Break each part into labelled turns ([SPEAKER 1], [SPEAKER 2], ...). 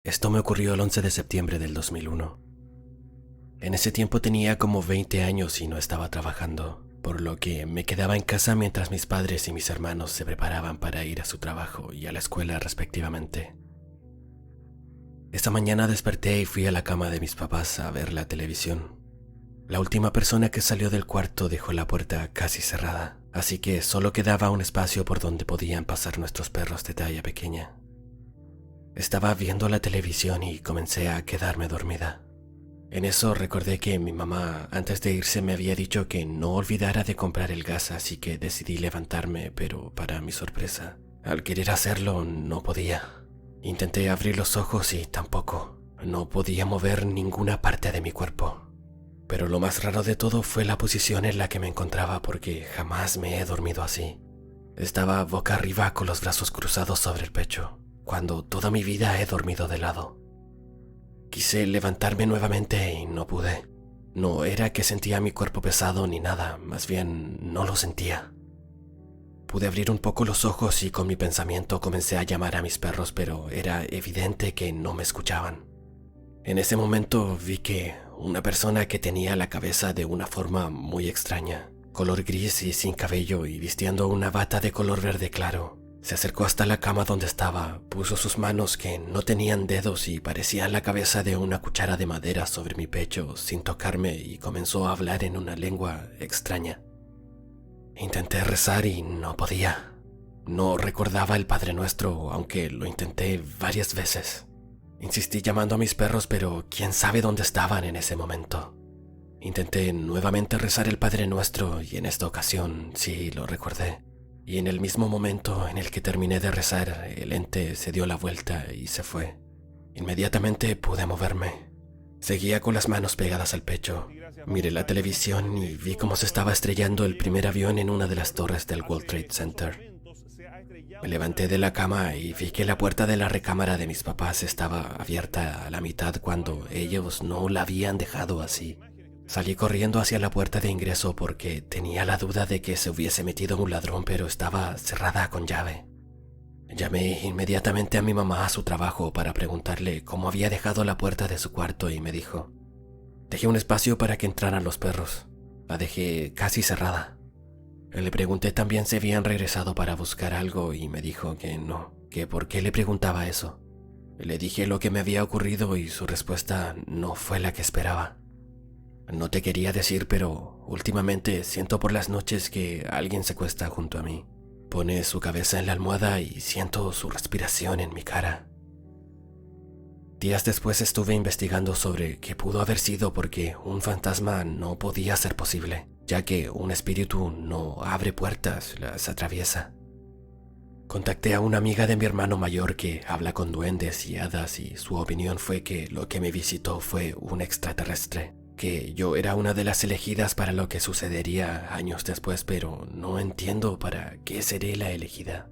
[SPEAKER 1] Esto me ocurrió el 11 de septiembre del 2001. En ese tiempo tenía como 20 años y no estaba trabajando, por lo que me quedaba en casa mientras mis padres y mis hermanos se preparaban para ir a su trabajo y a la escuela respectivamente. Esta mañana desperté y fui a la cama de mis papás a ver la televisión. La última persona que salió del cuarto dejó la puerta casi cerrada, así que solo quedaba un espacio por donde podían pasar nuestros perros de talla pequeña. Estaba viendo la televisión y comencé a quedarme dormida. En eso recordé que mi mamá antes de irse me había dicho que no olvidara de comprar el gas, así que decidí levantarme, pero para mi sorpresa, al querer hacerlo no podía. Intenté abrir los ojos y tampoco. No podía mover ninguna parte de mi cuerpo. Pero lo más raro de todo fue la posición en la que me encontraba, porque jamás me he dormido así. Estaba boca arriba con los brazos cruzados sobre el pecho, cuando toda mi vida he dormido de lado. Quise levantarme nuevamente y no pude. No era que sentía mi cuerpo pesado ni nada, más bien no lo sentía. Pude abrir un poco los ojos y con mi pensamiento comencé a llamar a mis perros, pero era evidente que no me escuchaban. En ese momento vi que una persona que tenía la cabeza de una forma muy extraña, color gris y sin cabello y vistiendo una bata de color verde claro, se acercó hasta la cama donde estaba, puso sus manos que no tenían dedos y parecían la cabeza de una cuchara de madera sobre mi pecho sin tocarme y comenzó a hablar en una lengua extraña. Intenté rezar y no podía. No recordaba el Padre Nuestro, aunque lo intenté varias veces. Insistí llamando a mis perros, pero quién sabe dónde estaban en ese momento. Intenté nuevamente rezar el Padre Nuestro y en esta ocasión sí lo recordé. Y en el mismo momento en el que terminé de rezar, el ente se dio la vuelta y se fue. Inmediatamente pude moverme. Seguía con las manos pegadas al pecho. Miré la televisión y vi cómo se estaba estrellando el primer avión en una de las torres del World Trade Center. Me levanté de la cama y vi que la puerta de la recámara de mis papás estaba abierta a la mitad cuando ellos no la habían dejado así. Salí corriendo hacia la puerta de ingreso porque tenía la duda de que se hubiese metido un ladrón, pero estaba cerrada con llave. Llamé inmediatamente a mi mamá a su trabajo para preguntarle cómo había dejado la puerta de su cuarto y me dijo: dejé un espacio para que entraran los perros. La dejé casi cerrada. Le pregunté también si habían regresado para buscar algo y me dijo que no, que por qué le preguntaba eso. Le dije lo que me había ocurrido y su respuesta no fue la que esperaba. No te quería decir, pero últimamente siento por las noches que alguien se acuesta junto a mí. Pone su cabeza en la almohada y siento su respiración en mi cara. Días después estuve investigando sobre qué pudo haber sido porque un fantasma no podía ser posible, ya que un espíritu no abre puertas, las atraviesa. Contacté a una amiga de mi hermano mayor que habla con duendes y hadas y su opinión fue que lo que me visitó fue un extraterrestre, que yo era una de las elegidas para lo que sucedería años después, pero no entiendo para qué seré la elegida.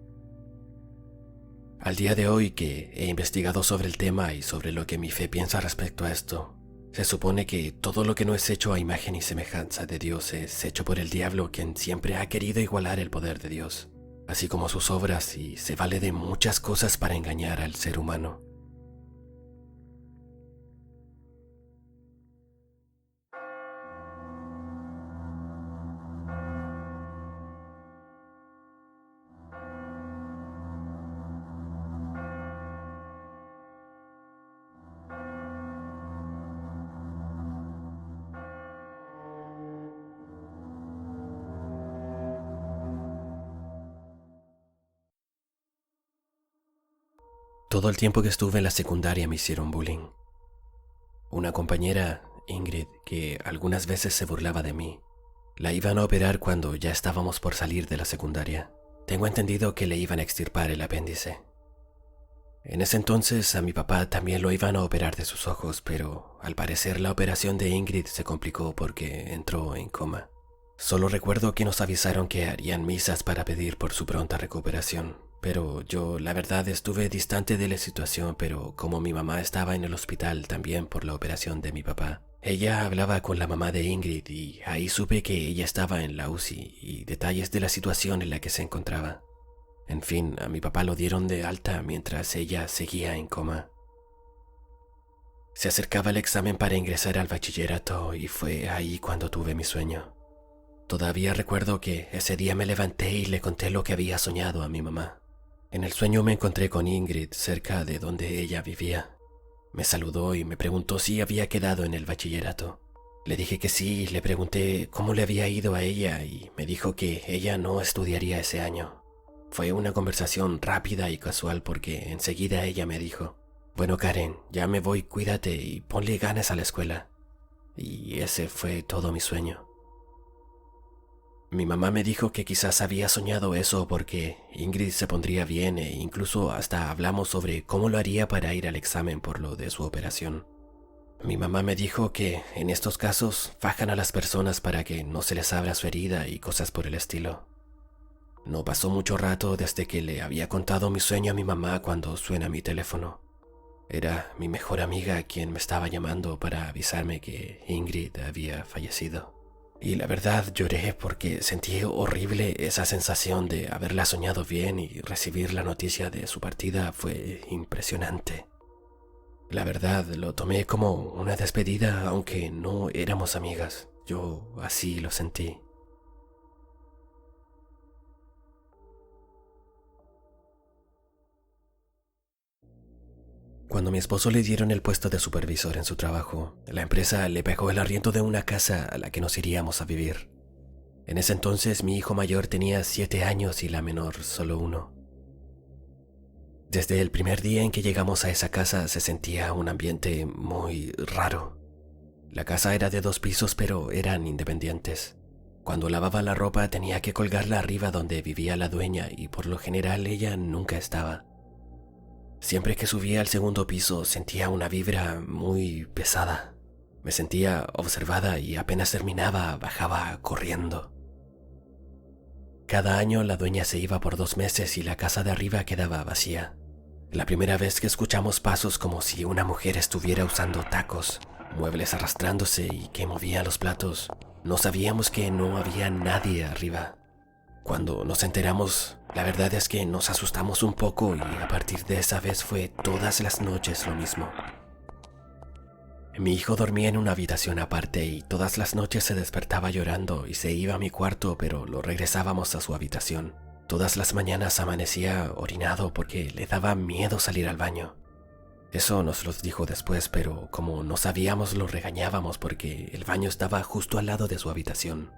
[SPEAKER 1] Al día de hoy que he investigado sobre el tema y sobre lo que mi fe piensa respecto a esto, se supone que todo lo que no es hecho a imagen y semejanza de Dios es hecho por el diablo, quien siempre ha querido igualar el poder de Dios, así como sus obras, y se vale de muchas cosas para engañar al ser humano. Todo el tiempo que estuve en la secundaria me hicieron bullying. Una compañera, Ingrid, que algunas veces se burlaba de mí, la iban a operar cuando ya estábamos por salir de la secundaria. Tengo entendido que le iban a extirpar el apéndice. En ese entonces a mi papá también lo iban a operar de sus ojos, pero al parecer la operación de Ingrid se complicó porque entró en coma. Solo recuerdo que nos avisaron que harían misas para pedir por su pronta recuperación, pero yo la verdad estuve distante de la situación, pero como mi mamá estaba en el hospital también por la operación de mi papá, ella hablaba con la mamá de Ingrid y ahí supe que ella estaba en la UCI y detalles de la situación en la que se encontraba. En fin, a mi papá lo dieron de alta mientras ella seguía en coma. Se acercaba el examen para ingresar al bachillerato y fue ahí cuando tuve mi sueño. Todavía recuerdo que ese día me levanté y le conté lo que había soñado a mi mamá. En el sueño me encontré con Ingrid cerca de donde ella vivía. Me saludó y me preguntó si había quedado en el bachillerato. Le dije que sí y le pregunté cómo le había ido a ella y me dijo que ella no estudiaría ese año. Fue una conversación rápida y casual porque enseguida ella me dijo: bueno, Karen, ya me voy, cuídate y ponle ganas a la escuela. Y ese fue todo mi sueño. Mi mamá me dijo que quizás había soñado eso porque Ingrid se pondría bien e incluso hasta hablamos sobre cómo lo haría para ir al examen por lo de su operación. Mi mamá me dijo que en estos casos fajan a las personas para que no se les abra su herida y cosas por el estilo. No pasó mucho rato desde que le había contado mi sueño a mi mamá cuando suena mi teléfono. Era mi mejor amiga quien me estaba llamando para avisarme que Ingrid había fallecido. Y la verdad lloré porque sentí horrible esa sensación de haberla soñado bien y recibir la noticia de su partida fue impresionante. La verdad, lo tomé como una despedida, aunque no éramos amigas. Yo así lo sentí. Cuando a mi esposo le dieron el puesto de supervisor en su trabajo, la empresa le pagó el arriendo de una casa a la que nos iríamos a vivir. En ese entonces mi hijo mayor tenía 7 años y la menor solo 1. Desde el primer día en que llegamos a esa casa se sentía un ambiente muy raro. La casa era de 2 pisos, pero eran independientes. Cuando lavaba la ropa tenía que colgarla arriba donde vivía la dueña y por lo general ella nunca estaba. Siempre que subía al segundo piso sentía una vibra muy pesada. Me sentía observada y apenas terminaba bajaba corriendo. Cada año la dueña se iba por 2 meses y la casa de arriba quedaba vacía. La primera vez que escuchamos pasos como si una mujer estuviera usando tacos, muebles arrastrándose y que movía los platos, no sabíamos que no había nadie arriba. Cuando nos enteramos, la verdad es que nos asustamos un poco y a partir de esa vez fue todas las noches lo mismo. Mi hijo dormía en una habitación aparte y todas las noches se despertaba llorando y se iba a mi cuarto, pero lo regresábamos a su habitación. Todas las mañanas amanecía orinado porque le daba miedo salir al baño. Eso nos lo dijo después, pero como no sabíamos lo regañábamos porque el baño estaba justo al lado de su habitación.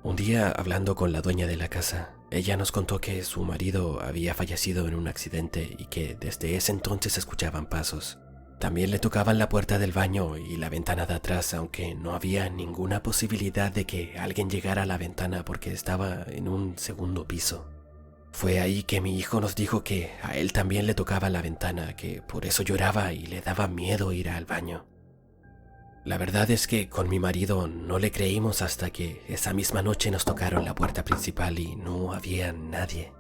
[SPEAKER 1] Un día, hablando con la dueña de la casa, ella nos contó que su marido había fallecido en un accidente y que desde ese entonces escuchaban pasos. También le tocaban la puerta del baño y la ventana de atrás, aunque no había ninguna posibilidad de que alguien llegara a la ventana porque estaba en un segundo piso. Fue ahí que mi hijo nos dijo que a él también le tocaba la ventana, que por eso lloraba y le daba miedo ir al baño. La verdad es que con mi marido no le creímos hasta que esa misma noche nos tocaron la puerta principal y no había nadie.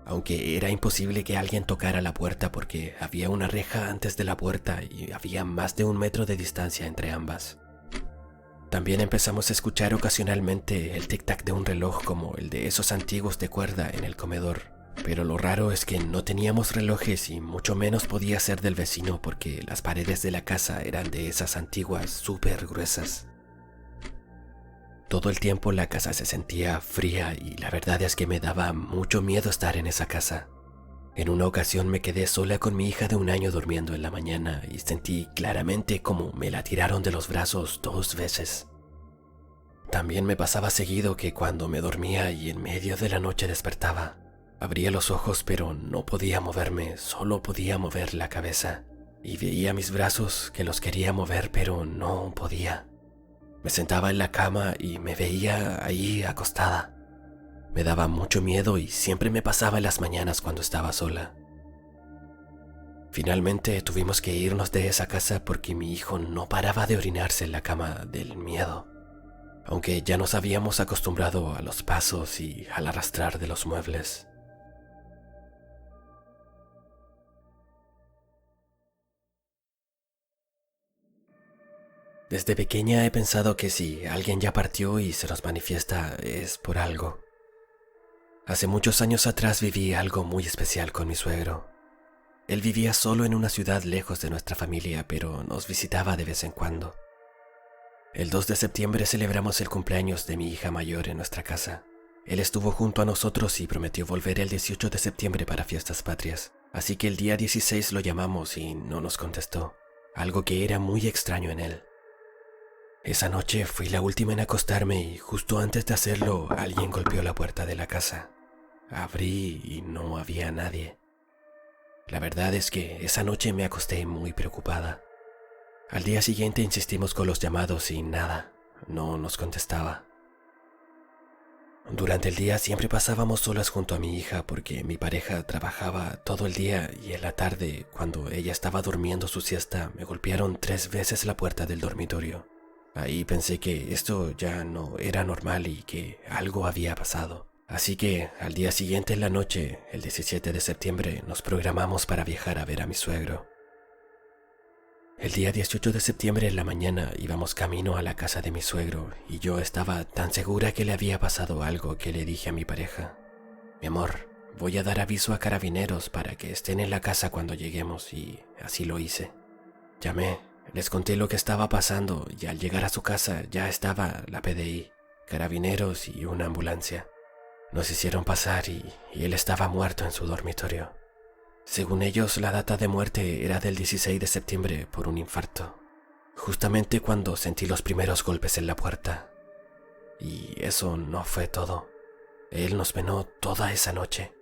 [SPEAKER 1] Aunque era imposible que alguien tocara la puerta porque había una reja antes de la puerta y había más de 1 metro de distancia entre ambas. También empezamos a escuchar ocasionalmente el tic-tac de un reloj como el de esos antiguos de cuerda en el comedor. Pero lo raro es que no teníamos relojes y mucho menos podía ser del vecino porque las paredes de la casa eran de esas antiguas súper gruesas. Todo el tiempo la casa se sentía fría y la verdad es que me daba mucho miedo estar en esa casa. En una ocasión me quedé sola con mi hija de 1 año durmiendo en la mañana y sentí claramente como me la tiraron de los brazos 2 veces. También me pasaba seguido que cuando me dormía y en medio de la noche despertaba, abría los ojos pero no podía moverme, solo podía mover la cabeza. Y veía mis brazos que los quería mover pero no podía. Me sentaba en la cama y me veía ahí acostada. Me daba mucho miedo y siempre me pasaba en las mañanas cuando estaba sola. Finalmente tuvimos que irnos de esa casa porque mi hijo no paraba de orinarse en la cama del miedo. Aunque ya nos habíamos acostumbrado a los pasos y al arrastrar de los muebles. Desde pequeña he pensado que si alguien ya partió y se nos manifiesta es por algo. Hace muchos años atrás viví algo muy especial con mi suegro. Él vivía solo en una ciudad lejos de nuestra familia, pero nos visitaba de vez en cuando. El 2 de septiembre celebramos el cumpleaños de mi hija mayor en nuestra casa. Él estuvo junto a nosotros y prometió volver el 18 de septiembre para fiestas patrias, así que el día 16 lo llamamos y no nos contestó, algo que era muy extraño en él. Esa noche fui la última en acostarme y justo antes de hacerlo alguien golpeó la puerta de la casa. Abrí y no había nadie. La verdad es que esa noche me acosté muy preocupada. Al día siguiente insistimos con los llamados y nada, no nos contestaba. Durante el día siempre pasábamos solas junto a mi hija porque mi pareja trabajaba todo el día y en la tarde, cuando ella estaba durmiendo su siesta, me golpearon 3 veces la puerta del dormitorio. Ahí pensé que esto ya no era normal y que algo había pasado. Así que al día siguiente en la noche, el 17 de septiembre, nos programamos para viajar a ver a mi suegro. El día 18 de septiembre en la mañana íbamos camino a la casa de mi suegro y yo estaba tan segura que le había pasado algo que le dije a mi pareja: mi amor, voy a dar aviso a carabineros para que estén en la casa cuando lleguemos, y así lo hice. Llamé, les conté lo que estaba pasando y al llegar a su casa ya estaba la PDI, carabineros y una ambulancia. Nos hicieron pasar y él estaba muerto en su dormitorio. Según ellos, la data de muerte era del 16 de septiembre por un infarto, justamente cuando sentí los primeros golpes en la puerta. Y eso no fue todo. Él nos penó toda esa noche.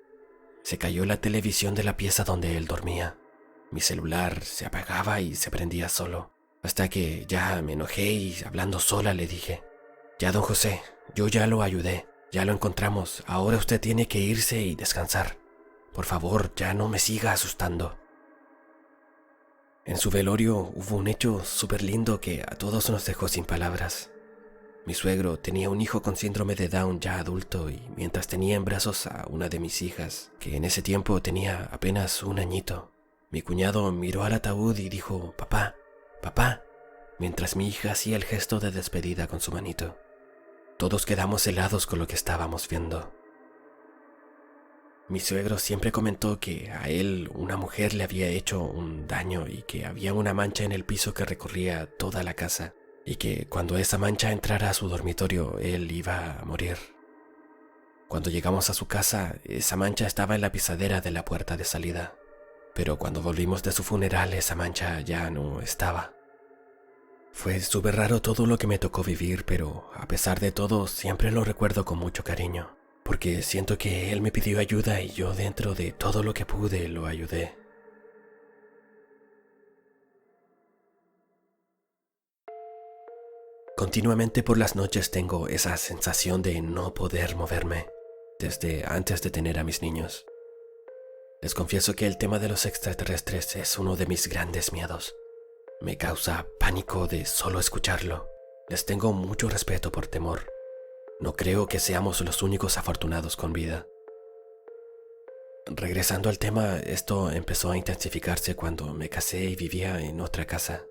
[SPEAKER 1] Se cayó la televisión de la pieza donde él dormía. Mi celular se apagaba y se prendía solo, hasta que ya me enojé y hablando sola le dije: ya, don José, yo ya lo ayudé. Ya lo encontramos, ahora usted tiene que irse y descansar. Por favor, ya no me siga asustando. En su velorio hubo un hecho súper lindo que a todos nos dejó sin palabras. Mi suegro tenía un hijo con síndrome de Down ya adulto y mientras tenía en brazos a una de mis hijas, que en ese tiempo tenía apenas 1 añito, mi cuñado miró al ataúd y dijo: papá, papá, mientras mi hija hacía el gesto de despedida con su manito. Todos quedamos helados con lo que estábamos viendo. Mi suegro siempre comentó que a él una mujer le había hecho un daño y que había una mancha en el piso que recorría toda la casa y que cuando esa mancha entrara a su dormitorio él iba a morir. Cuando llegamos a su casa, esa mancha estaba en la pisadera de la puerta de salida, pero cuando volvimos de su funeral esa mancha ya no estaba. Fue súper raro todo lo que me tocó vivir, pero a pesar de todo siempre lo recuerdo con mucho cariño, porque siento que él me pidió ayuda y yo dentro de todo lo que pude lo ayudé. Continuamente por las noches tengo esa sensación de no poder moverme, desde antes de tener a mis niños. Les confieso que el tema de los extraterrestres es uno de mis grandes miedos. Me causa pánico de solo escucharlo. Les tengo mucho respeto por temor. No creo que seamos los únicos afortunados con vida. Regresando al tema, esto empezó a intensificarse cuando me casé y vivía en otra casa.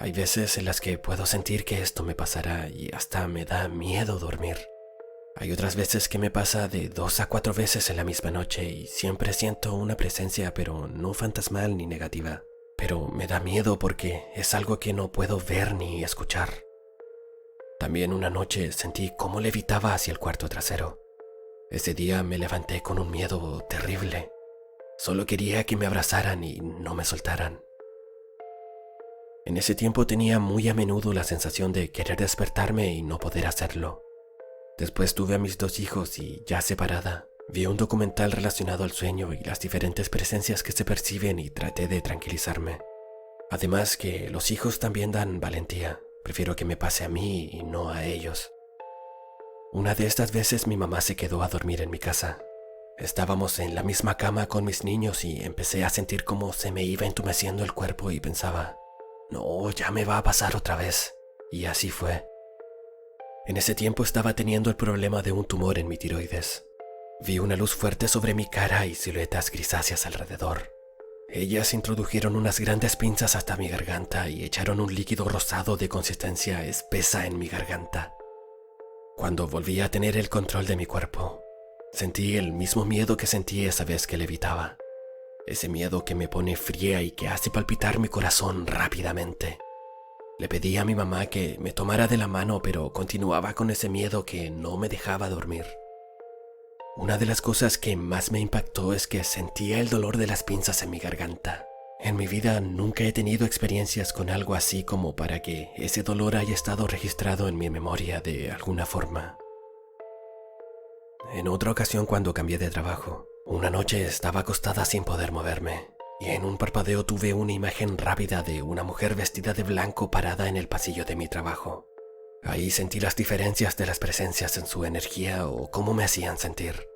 [SPEAKER 1] Hay veces en las que puedo sentir que esto me pasará y hasta me da miedo dormir. Hay otras veces que me pasa de 2 a 4 veces en la misma noche y siempre siento una presencia, pero no fantasmal ni negativa. Pero me da miedo porque es algo que no puedo ver ni escuchar. También una noche sentí cómo levitaba hacia el cuarto trasero. Ese día me levanté con un miedo terrible. Solo quería que me abrazaran y no me soltaran. En ese tiempo tenía muy a menudo la sensación de querer despertarme y no poder hacerlo. Después tuve a mis 2 hijos y, ya separada, vi un documental relacionado al sueño y las diferentes presencias que se perciben y traté de tranquilizarme. Además que los hijos también dan valentía. Prefiero que me pase a mí y no a ellos. Una de estas veces mi mamá se quedó a dormir en mi casa. Estábamos en la misma cama con mis niños y empecé a sentir cómo se me iba entumeciendo el cuerpo y pensaba: no, ya me va a pasar otra vez. Y así fue. En ese tiempo estaba teniendo el problema de un tumor en mi tiroides. Vi una luz fuerte sobre mi cara y siluetas grisáceas alrededor. Ellas introdujeron unas grandes pinzas hasta mi garganta y echaron un líquido rosado de consistencia espesa en mi garganta. Cuando volví a tener el control de mi cuerpo, sentí el mismo miedo que sentí esa vez que levitaba. ese miedo que me pone fría y que hace palpitar mi corazón rápidamente. Le pedí a mi mamá que me tomara de la mano, pero continuaba con ese miedo que no me dejaba dormir. Una de las cosas que más me impactó es que sentía el dolor de las pinzas en mi garganta. En mi vida nunca he tenido experiencias con algo así como para que ese dolor haya estado registrado en mi memoria de alguna forma. En otra ocasión, cuando cambié de trabajo, una noche estaba acostada sin poder moverme, y en un parpadeo tuve una imagen rápida de una mujer vestida de blanco parada en el pasillo de mi trabajo. Ahí sentí las diferencias de las presencias en su energía o cómo me hacían sentir.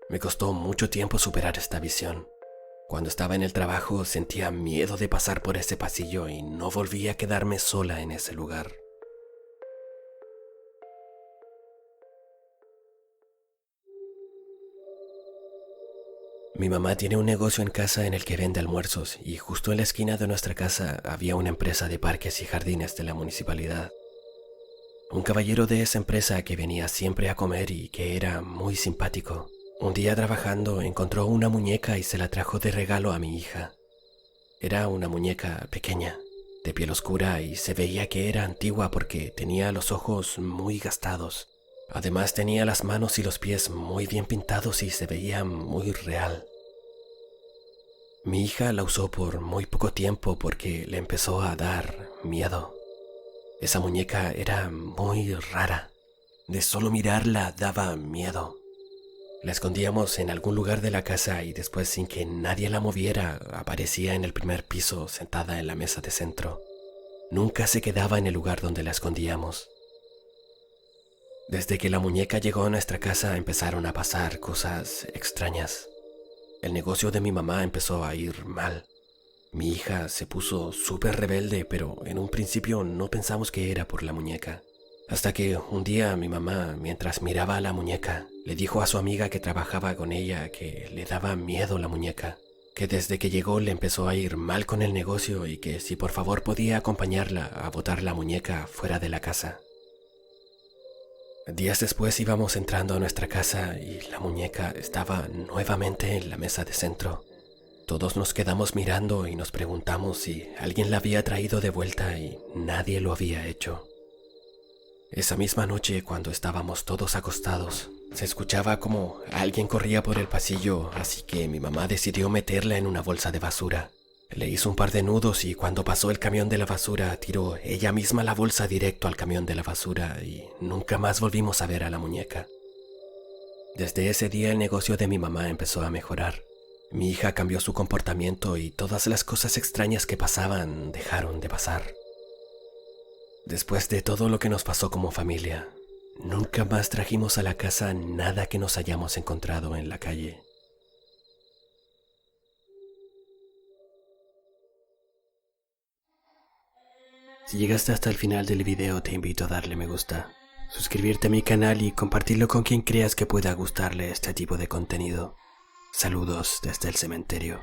[SPEAKER 1] Me costó mucho tiempo superar esta visión. Cuando estaba en el trabajo sentía miedo de pasar por ese pasillo y no volví a quedarme sola en ese lugar. Mi mamá tiene un negocio en casa en el que vende almuerzos y justo en la esquina de nuestra casa había una empresa de parques y jardines de la municipalidad. Un caballero de esa empresa que venía siempre a comer y que era muy simpático. Un día trabajando encontró una muñeca y se la trajo de regalo a mi hija. Era una muñeca pequeña, de piel oscura y se veía que era antigua porque tenía los ojos muy gastados. Además tenía las manos y los pies muy bien pintados y se veía muy real. Mi hija la usó por muy poco tiempo porque le empezó a dar miedo. Esa muñeca era muy rara. De solo mirarla daba miedo. La escondíamos en algún lugar de la casa y después, sin que nadie la moviera, aparecía en el primer piso sentada en la mesa de centro. Nunca se quedaba en el lugar donde la escondíamos. Desde que la muñeca llegó a nuestra casa empezaron a pasar cosas extrañas. El negocio de mi mamá empezó a ir mal. Mi hija se puso súper rebelde, pero en un principio no pensamos que era por la muñeca. Hasta que un día mi mamá, mientras miraba a la muñeca, le dijo a su amiga que trabajaba con ella que le daba miedo la muñeca, que desde que llegó le empezó a ir mal con el negocio y que si por favor podía acompañarla a botar la muñeca fuera de la casa. Días después íbamos entrando a nuestra casa y la muñeca estaba nuevamente en la mesa de centro. Todos nos quedamos mirando y nos preguntamos si alguien la había traído de vuelta y nadie lo había hecho. Esa misma noche, cuando estábamos todos acostados, se escuchaba como alguien corría por el pasillo, así que mi mamá decidió meterla en una bolsa de basura. Le hizo un par de nudos y cuando pasó el camión de la basura, tiró ella misma la bolsa directo al camión de la basura y nunca más volvimos a ver a la muñeca. Desde ese día el negocio de mi mamá empezó a mejorar. Mi hija cambió su comportamiento y todas las cosas extrañas que pasaban dejaron de pasar. Después de todo lo que nos pasó como familia, nunca más trajimos a la casa nada que nos hayamos encontrado en la calle. Si llegaste hasta el final del video, te invito a darle me gusta, suscribirte a mi canal y compartirlo con quien creas que pueda gustarle este tipo de contenido. Saludos desde el cementerio.